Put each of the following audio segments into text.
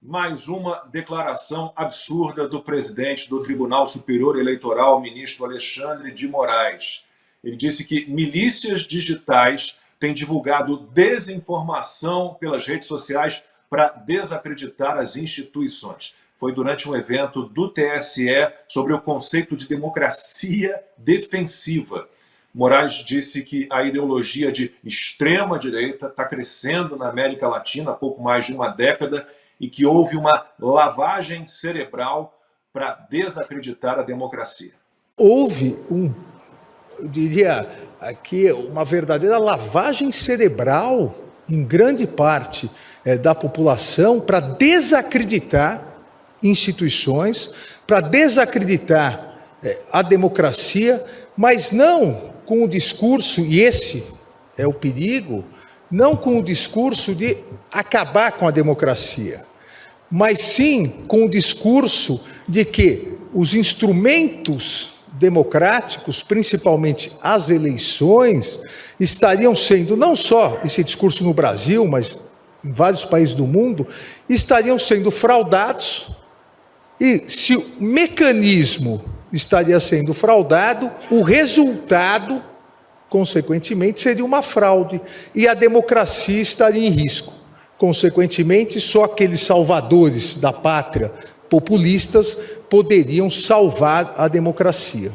mais uma declaração absurda do presidente do Tribunal Superior Eleitoral, ministro Alexandre de Moraes. Ele disse que milícias digitais têm divulgado desinformação pelas redes sociais para desacreditar as instituições. Foi durante um evento do TSE sobre o conceito de democracia defensiva. Moraes disse que a ideologia de extrema-direita está crescendo na América Latina há pouco mais de uma década e que houve uma lavagem cerebral para desacreditar a democracia. Houve eu diria aqui, uma verdadeira lavagem cerebral em grande parte da população para desacreditar instituições, para desacreditar a democracia, mas não com o discurso, e esse é o perigo, não com o discurso de acabar com a democracia, mas sim com o discurso de que os instrumentos democráticos, principalmente as eleições, estariam sendo, não só esse discurso no Brasil, mas em vários países do mundo, estariam sendo fraudados, e se o mecanismo estaria sendo fraudado, o resultado, consequentemente, seria uma fraude, e a democracia estaria em risco. Consequentemente, só aqueles salvadores da pátria populistas poderiam salvar a democracia.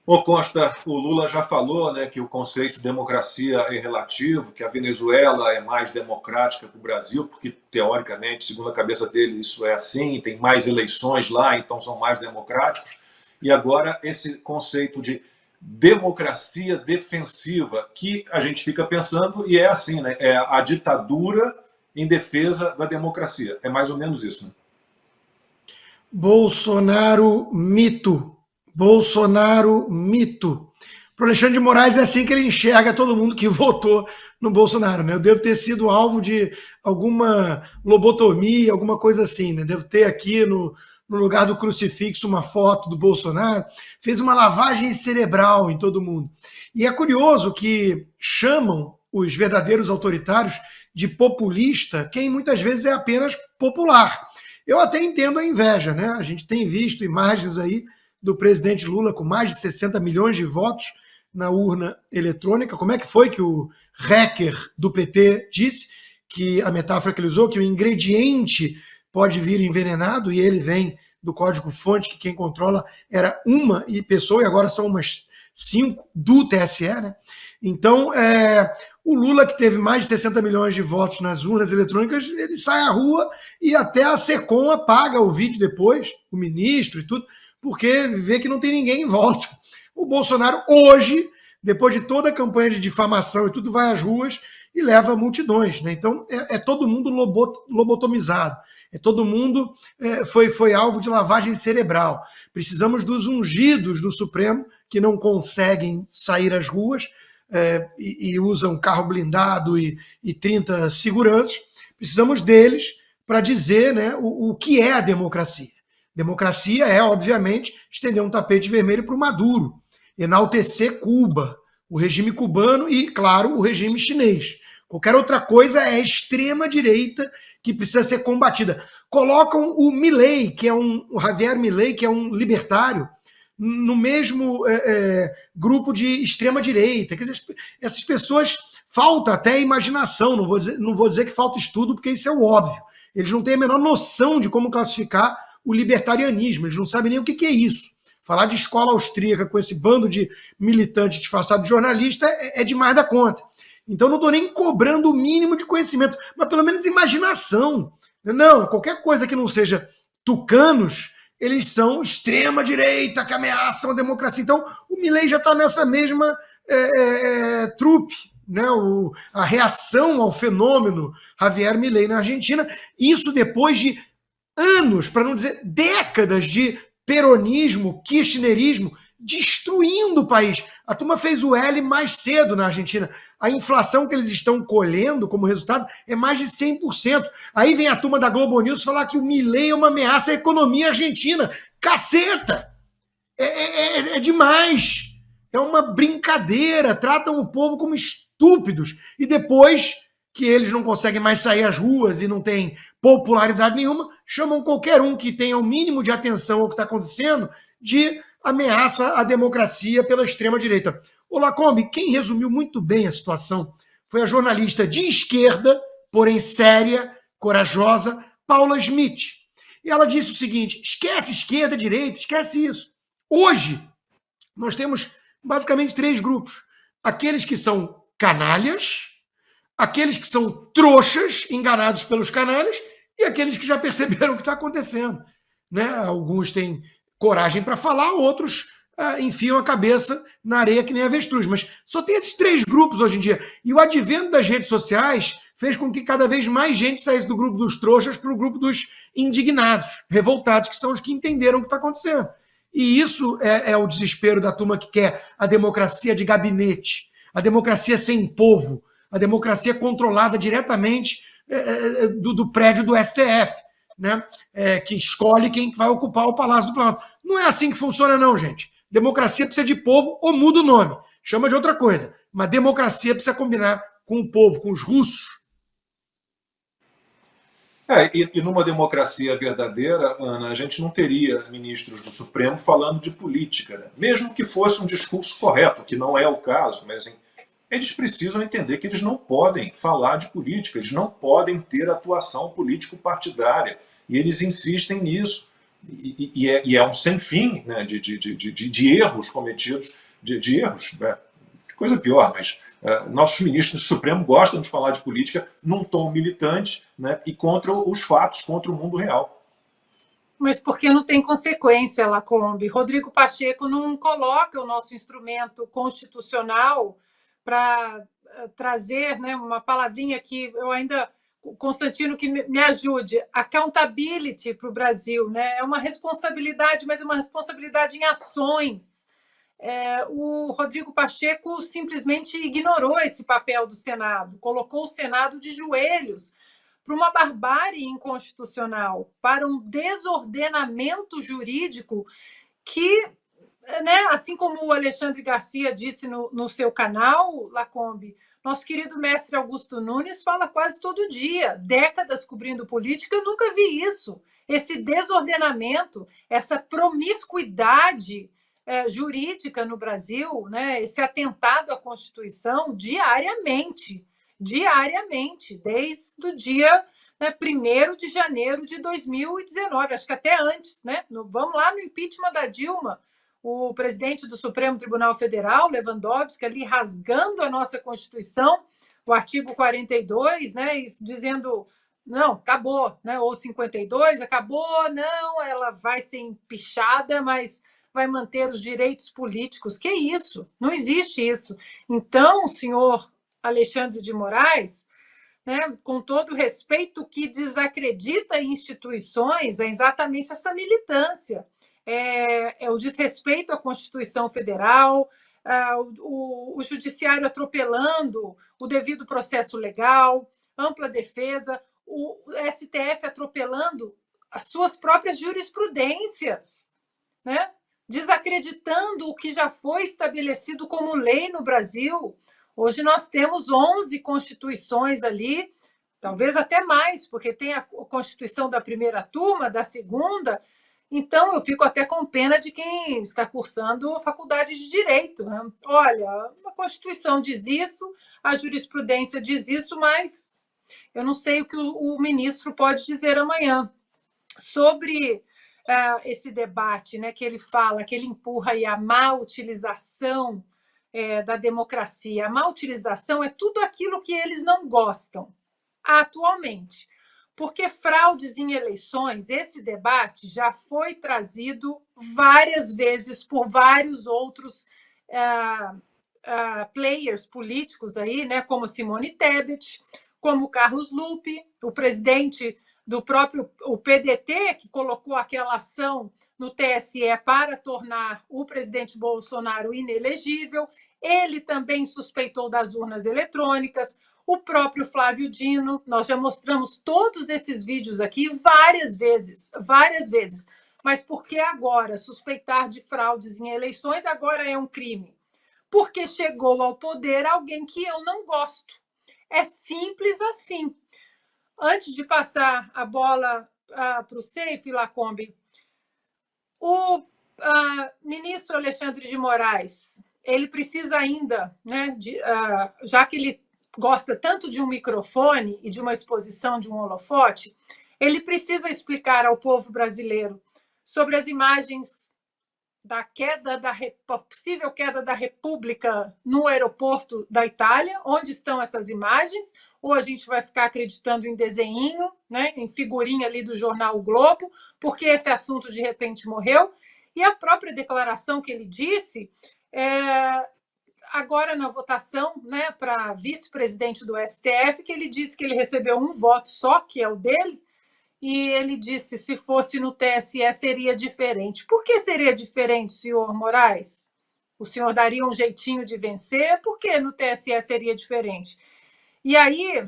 Ô Costa, o Lula já falou, né, que o conceito de democracia é relativo, que a Venezuela é mais democrática que o Brasil, porque, teoricamente, segundo a cabeça dele, isso é assim, tem mais eleições lá, então são mais democráticos. E agora esse conceito de democracia defensiva, que a gente fica pensando, e é assim, né, é a ditadura em defesa da democracia. É mais ou menos isso, né? Bolsonaro mito. Bolsonaro mito. Para o Alexandre de Moraes é assim que ele enxerga todo mundo que votou no Bolsonaro, né? Eu devo ter sido alvo de alguma lobotomia, alguma coisa assim, né? Devo ter aqui no lugar do crucifixo uma foto do Bolsonaro. Fez uma lavagem cerebral em todo mundo. E é curioso que chamam os verdadeiros autoritários de populista, quem muitas vezes é apenas popular. Eu até entendo a inveja, né? A gente tem visto imagens aí do presidente Lula com mais de 60 milhões de votos na urna eletrônica. Como é que foi que o hacker do PT disse, que a metáfora que ele usou, que o ingrediente pode vir envenenado, e ele vem do código-fonte, que quem controla era uma pessoa, e agora são umas 5 do TSE, né? Então, o Lula, que teve mais de 60 milhões de votos nas urnas eletrônicas, ele sai à rua e até a SECOM apaga o vídeo depois, o ministro e tudo, porque vê que não tem ninguém em volta. O Bolsonaro, hoje, depois de toda a campanha de difamação e tudo, vai às ruas e leva multidões, né? Então, é todo mundo lobotomizado. Todo mundo foi alvo de lavagem cerebral. Precisamos dos ungidos do Supremo, que não conseguem sair às ruas, e usam carro blindado e 30 seguranças. Precisamos deles para dizer, né, o que é a democracia. Democracia é, obviamente, estender um tapete vermelho para o Maduro, enaltecer Cuba, o regime cubano e, claro, o regime chinês. Qualquer outra coisa é extrema-direita que precisa ser combatida. Colocam o Milei, o Javier Milei, que é um libertário, no mesmo grupo de extrema-direita. Essas pessoas, falta até imaginação, não vou dizer que falta estudo, porque isso é o óbvio. Eles não têm a menor noção de como classificar o libertarianismo, eles não sabem nem o que é isso. Falar de escola austríaca com esse bando de militante disfarçado de jornalista é demais da conta. Então não estou nem cobrando o mínimo de conhecimento, mas pelo menos imaginação. Não, qualquer coisa que não seja tucanos, eles são extrema-direita, que ameaçam a democracia. Então o Milei já está nessa mesma trupe, né? A reação ao fenômeno Javier Milei na Argentina, isso depois de anos, para não dizer décadas de peronismo, kirchnerismo, destruindo o país. A turma fez o L mais cedo na Argentina. A inflação que eles estão colhendo como resultado é mais de 100%. Aí vem a turma da Globo News falar que o Milei é uma ameaça à economia argentina. Caceta! É demais! É uma brincadeira. Tratam o povo como estúpidos. E depois que eles não conseguem mais sair às ruas e não tem popularidade nenhuma, chamam qualquer um que tenha o mínimo de atenção ao que está acontecendo de ameaça à democracia pela extrema-direita. O Lacombe, quem resumiu muito bem a situação foi a jornalista de esquerda, porém séria, corajosa, Paula Schmidt. E ela disse o seguinte: esquece esquerda, direita, esquece isso. Hoje, nós temos basicamente 3 grupos. Aqueles que são canalhas, aqueles que são trouxas, enganados pelos canalhas, e aqueles que já perceberam o que está acontecendo. Né? Alguns têm coragem para falar, outros enfiam a cabeça na areia que nem avestruz. Mas só tem esses 3 grupos hoje em dia. E o advento das redes sociais fez com que cada vez mais gente saísse do grupo dos trouxas para o grupo dos indignados, revoltados, que são os que entenderam o que está acontecendo. E isso é o desespero da turma que quer a democracia de gabinete, a democracia sem povo, a democracia controlada diretamente do prédio do STF, né? Que escolhe quem vai ocupar o Palácio do Planalto. Não é assim que funciona, não, gente. Democracia precisa de povo ou muda o nome, chama de outra coisa. Mas democracia precisa combinar com o povo, com os russos. E numa democracia verdadeira, Ana, a gente não teria ministros do Supremo falando de política, né? Mesmo que fosse um discurso correto, que não é o caso, mas assim, eles precisam entender que eles não podem falar de política, eles não podem ter atuação político-partidária, e eles insistem nisso. E é um sem fim, né, de erros cometidos, de erros, coisa pior, mas nossos ministros do Supremo gostam de falar de política num tom militante, né, e contra os fatos, contra o mundo real. Mas porque não tem consequência, Lacombe. Rodrigo Pacheco não coloca o nosso instrumento constitucional para trazer, né, uma palavrinha que eu ainda... Constantino, que me ajude, accountability para o Brasil, né? É uma responsabilidade, mas é uma responsabilidade em ações. O Rodrigo Pacheco simplesmente ignorou esse papel do Senado, colocou o Senado de joelhos para uma barbárie inconstitucional, para um desordenamento jurídico que, né, assim como o Alexandre Garcia disse no seu canal, Lacombe, nosso querido mestre Augusto Nunes fala quase todo dia, décadas cobrindo política, eu nunca vi isso. Esse desordenamento, essa promiscuidade jurídica no Brasil, né, esse atentado à Constituição diariamente, desde o dia, né, 1º de janeiro de 2019, acho que até antes, né? Vamos lá no impeachment da Dilma, o presidente do Supremo Tribunal Federal, Lewandowski, ali rasgando a nossa Constituição, o artigo 42, né, e dizendo, não, acabou, né, ou 52, acabou, não, ela vai ser empichada, mas vai manter os direitos políticos. Que isso? Não existe isso. Então, senhor Alexandre de Moraes, né, com todo o respeito, que desacredita instituições é exatamente essa militância. É o desrespeito à Constituição Federal, o judiciário atropelando o devido processo legal, ampla defesa, o STF atropelando as suas próprias jurisprudências, né? Desacreditando o que já foi estabelecido como lei no Brasil. Hoje nós temos 11 constituições ali, talvez até mais, porque tem a Constituição da primeira turma, da segunda. Então, eu fico até com pena de quem está cursando faculdade de Direito, né? Olha, a Constituição diz isso, a jurisprudência diz isso, mas eu não sei o que o ministro pode dizer amanhã. Sobre esse debate, né, que ele fala, que ele empurra aí a má utilização da democracia. A má utilização é tudo aquilo que eles não gostam atualmente. Porque fraudes em eleições, esse debate já foi trazido várias vezes por vários outros players políticos aí, né, como Simone Tebet, como Carlos Lupe, o presidente do próprio o PDT, que colocou aquela ação no TSE para tornar o presidente Bolsonaro inelegível. Ele também suspeitou das urnas eletrônicas. O próprio Flávio Dino, nós já mostramos todos esses vídeos aqui várias vezes. Mas por que agora suspeitar de fraudes em eleições agora é um crime? Porque chegou ao poder alguém que eu não gosto. É simples assim. Antes de passar a bola para o Seif, Lacombe, o ministro Alexandre de Moraes, ele precisa ainda, né, já que ele gosta tanto de um microfone e de uma exposição de um holofote, ele precisa explicar ao povo brasileiro sobre as imagens da possível queda da República no aeroporto da Itália, onde estão essas imagens, ou a gente vai ficar acreditando em desenho, né, em figurinha ali do jornal O Globo, porque esse assunto de repente morreu, e a própria declaração que ele disse, agora na votação, né, para vice-presidente do STF, que ele disse que ele recebeu um voto só, que é o dele, e ele disse, se fosse no TSE seria diferente. Por que seria diferente, senhor Moraes? O senhor daria um jeitinho de vencer? Por que no TSE seria diferente? E aí,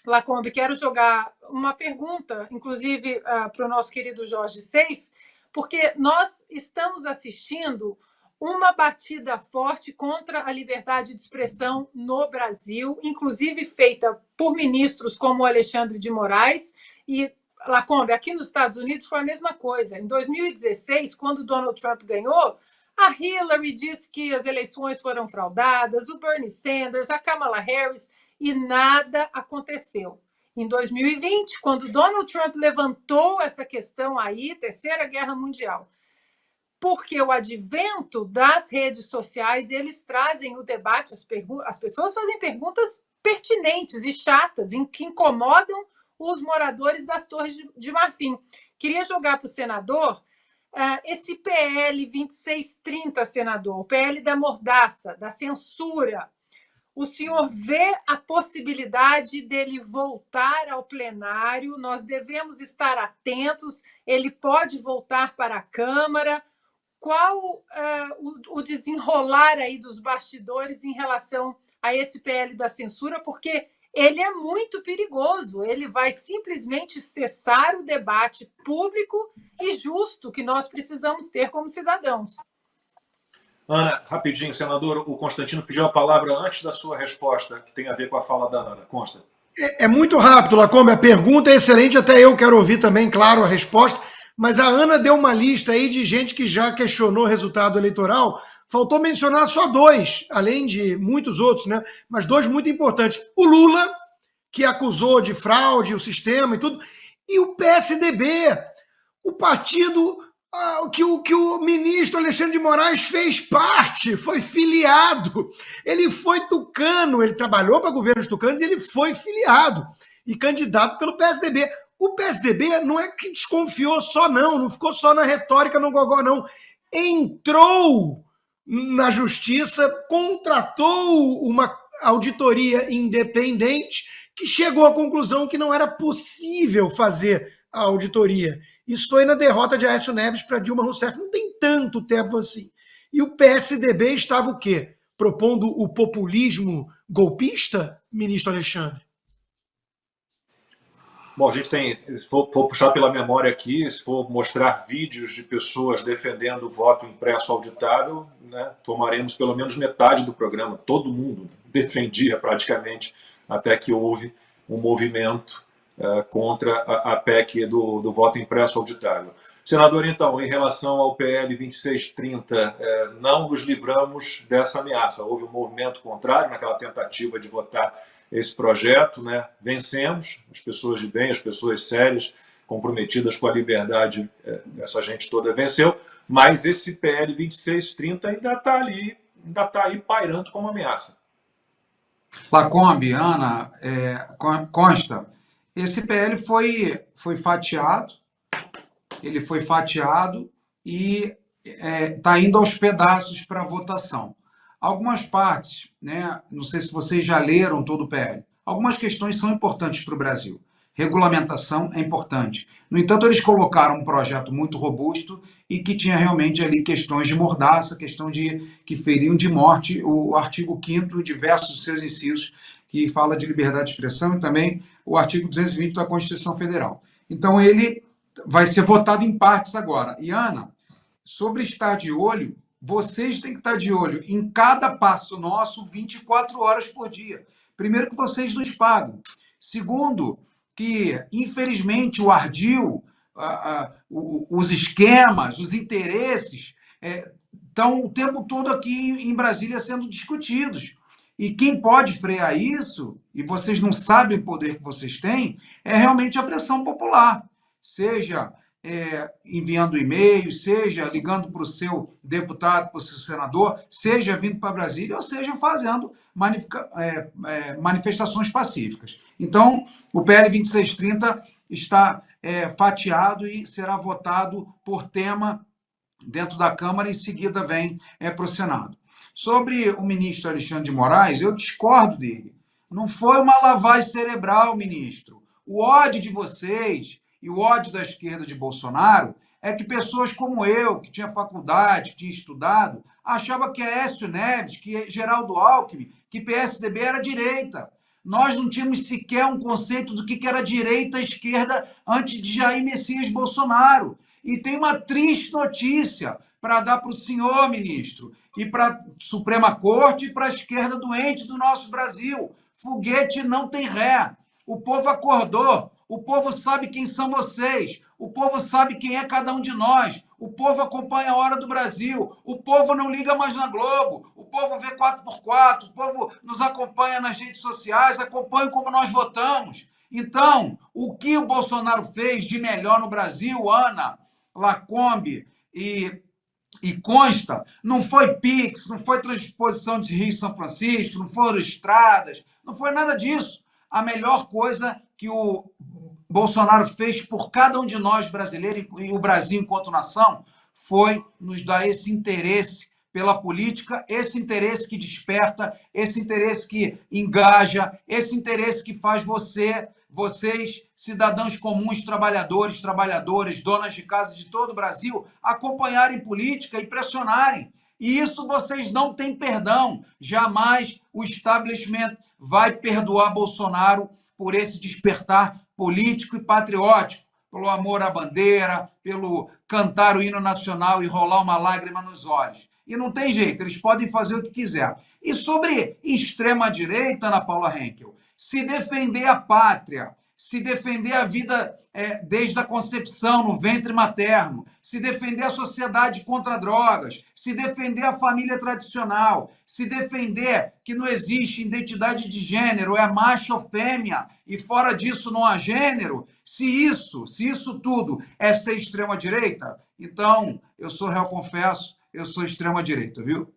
Lacombe, quero jogar uma pergunta, inclusive para o nosso querido Jorge Seif, porque nós estamos assistindo uma batida forte contra a liberdade de expressão no Brasil, inclusive feita por ministros como o Alexandre de Moraes. E, Lacombe, aqui nos Estados Unidos foi a mesma coisa. Em 2016, quando Donald Trump ganhou, a Hillary disse que as eleições foram fraudadas, o Bernie Sanders, a Kamala Harris, e nada aconteceu. Em 2020, quando Donald Trump levantou essa questão aí, Terceira Guerra Mundial, porque o advento das redes sociais, eles trazem o debate, as pessoas fazem perguntas pertinentes e chatas, que incomodam os moradores das Torres de Marfim. Queria jogar para o senador esse PL 2630, senador, o PL da mordaça, da censura. O senhor vê a possibilidade dele voltar ao plenário? Nós devemos estar atentos. Ele pode voltar para a Câmara? Qual o desenrolar aí dos bastidores em relação a esse PL da censura? Porque ele é muito perigoso. Ele vai simplesmente cessar o debate público e justo que nós precisamos ter como cidadãos. Ana, rapidinho, senador, o Constantino pediu a palavra antes da sua resposta, que tem a ver com a fala da Ana. Consta. É muito rápido, Lacombe, a pergunta é excelente, até eu quero ouvir também, claro, a resposta, mas a Ana deu uma lista aí de gente que já questionou o resultado eleitoral, faltou mencionar só dois, além de muitos outros, né? Mas dois muito importantes. O Lula, que acusou de fraude o sistema e tudo, e o PSDB, o partido que o ministro Alexandre de Moraes fez parte, foi filiado. Ele foi tucano, ele trabalhou para governos tucanos e ele foi filiado e candidato pelo PSDB. O PSDB não é que desconfiou só, não ficou só na retórica, no gogó, não. Entrou na justiça, contratou uma auditoria independente que chegou à conclusão que não era possível fazer a auditoria. Isso foi na derrota de Aécio Neves para Dilma Rousseff. Não tem tanto tempo assim. E o PSDB estava o quê? Propondo o populismo golpista, ministro Alexandre? Bom, a gente tem, se for puxar pela memória aqui, se for mostrar vídeos de pessoas defendendo o voto impresso auditável, né, tomaremos pelo menos metade do programa. Todo mundo defendia praticamente, até que houve um movimento contra a PEC do voto impresso auditável. Senador, então, em relação ao PL 2630, não nos livramos dessa ameaça. Houve um movimento contrário naquela tentativa de votar esse projeto, né? Vencemos, as pessoas de bem, as pessoas sérias, comprometidas com a liberdade, essa gente toda venceu, mas esse PL 2630 ainda está aí pairando como ameaça. Lacombe, Ana, consta, esse PL foi fatiado, ele foi fatiado e está indo aos pedaços para votação. Algumas partes, né, não sei se vocês já leram todo o PL, algumas questões são importantes para o Brasil. Regulamentação é importante. No entanto, eles colocaram um projeto muito robusto e que tinha realmente ali questões de mordaça, questão que feriam de morte o artigo 5º e diversos seus incisos, que fala de liberdade de expressão, e também o artigo 220 da Constituição Federal. Então, ele vai ser votado em partes agora. E, Ana, sobre estar de olho, vocês têm que estar de olho em cada passo nosso 24 horas por dia. Primeiro, que vocês nos pagam. Segundo, que, infelizmente, o ardil, os esquemas, os interesses estão o tempo todo aqui em Brasília sendo discutidos. E quem pode frear isso, e vocês não sabem o poder que vocês têm, é realmente a pressão popular. Seja enviando e-mails, seja ligando para o seu deputado, para o seu senador, seja vindo para Brasília, ou seja fazendo manifestações pacíficas. Então, o PL 2630 está fatiado e será votado por tema dentro da Câmara, em seguida vem para o Senado. Sobre o ministro Alexandre de Moraes, eu discordo dele. Não foi uma lavagem cerebral, ministro. O ódio de vocês e o ódio da esquerda de Bolsonaro é que pessoas como eu, que tinha faculdade, que tinha estudado, achava que Aécio Neves, que Geraldo Alckmin, que PSDB era direita. Nós não tínhamos sequer um conceito do que era direita e esquerda antes de Jair Messias Bolsonaro. E tem uma triste notícia para dar para o senhor, ministro, e para a Suprema Corte e para a esquerda doente do nosso Brasil. Foguete não tem ré. O povo acordou. O povo sabe quem são vocês. O povo sabe quem é cada um de nós. O povo acompanha a Hora do Brasil. O povo não liga mais na Globo. O povo vê 4x4. O povo nos acompanha nas redes sociais, acompanha como nós votamos. Então, o que o Bolsonaro fez de melhor no Brasil, Ana, Lacombe e Consta, não foi Pix, não foi transposição de Rio São Francisco, não foram estradas, não foi nada disso. A melhor coisa que o Bolsonaro fez por cada um de nós brasileiros e o Brasil enquanto nação foi nos dar esse interesse pela política, esse interesse que desperta, esse interesse que engaja, esse interesse que faz vocês, cidadãos comuns, trabalhadores, trabalhadoras, donas de casa de todo o Brasil, acompanharem política e pressionarem. E isso vocês não têm perdão. Jamais o establishment vai perdoar Bolsonaro por esse despertar político e patriótico, pelo amor à bandeira, pelo cantar o hino nacional e rolar uma lágrima nos olhos. E não tem jeito, eles podem fazer o que quiser. E sobre extrema-direita, Ana Paula Henkel, se defender a pátria, se defender a vida desde a concepção, no ventre materno, se defender a sociedade contra drogas, se defender a família tradicional, se defender que não existe identidade de gênero, é macho ou fêmea, e fora disso não há gênero, se isso tudo é ser extrema-direita, então eu sou réu confesso, eu sou extrema-direita, viu?